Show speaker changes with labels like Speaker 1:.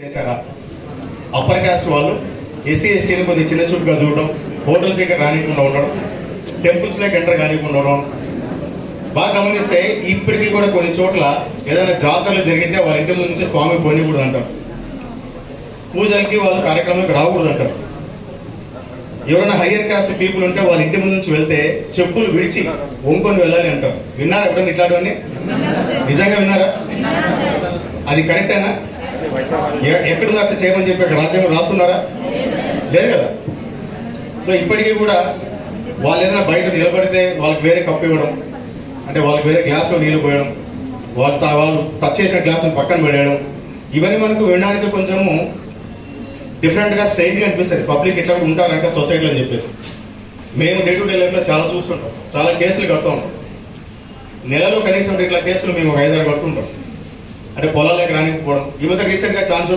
Speaker 1: చేశారా? Upper caste వాళ్ళు SC ఎస్టీని కొద్దిగా చిన్న చూపుగా చూడడం, హోటల్స్ దగ్గర రానికుండా ఉండడం, టెంపుల్స్ లోకి ఎంటర్ కానికుండా ఉండడం. బాగా గమనిస్తే ఇప్పటికీ కూడా కొన్ని చోట్ల ఏదైనా జాతరలు జరిగితే వాళ్ళ ఇంటి ముందు నుంచి స్వామి పోనీకూడదు అంటారు, పూజలకి వాళ్ళు కార్యక్రమాలకు రాకూడదు అంటారు. ఎవరైనా హయ్యర్ క్యాస్ట్ పీపుల్ ఉంటే వాళ్ళ ఇంటి ముందు నుంచి వెళ్తే చెప్పులు విడిచి వంకొని వెళ్ళాలి అంటారు. విన్నారా ఎప్పుడైనా ఇట్లాంటివన్నీ? నిజంగా విన్నారా? అది కరెక్టేనా? ఎక్కడుందో అట్లా చేయమని చెప్పి రాజ్యాంగం రాస్తున్నారా? లేదు కదా. సో ఇప్పటికీ కూడా వాళ్ళు ఏదైనా బయట నిలబడితే వాళ్ళకి వేరే కప్పు ఇవ్వడం, అంటే వాళ్ళకి వేరే గ్లాసులో నీళ్లు పోయడం, వాళ్ళు టచ్ చేసిన గ్లాసును పక్కన పెట్టడం, ఇవన్నీ మనకు వినడానికి కొంచెము డిఫరెంట్ గా స్ట్రేంజ్ గా అనిపిస్తుంది. పబ్లిక్ ఇట్లా ఉంటారంటే సొసైటీలో అని చెప్పేసి మేము డే టు డే లైఫ్ లో చాలా చూస్తుంటాం, చాలా కేసులు కడుతూ ఉంటాం. నెలలో కనీసం ఇట్లా కేసులు మేము 5-6 కడుతుంటాం. అంటే పొలాలకు రానికపోవడం. ఈ మధ్య రీసెంట్ గా ఛాన్స్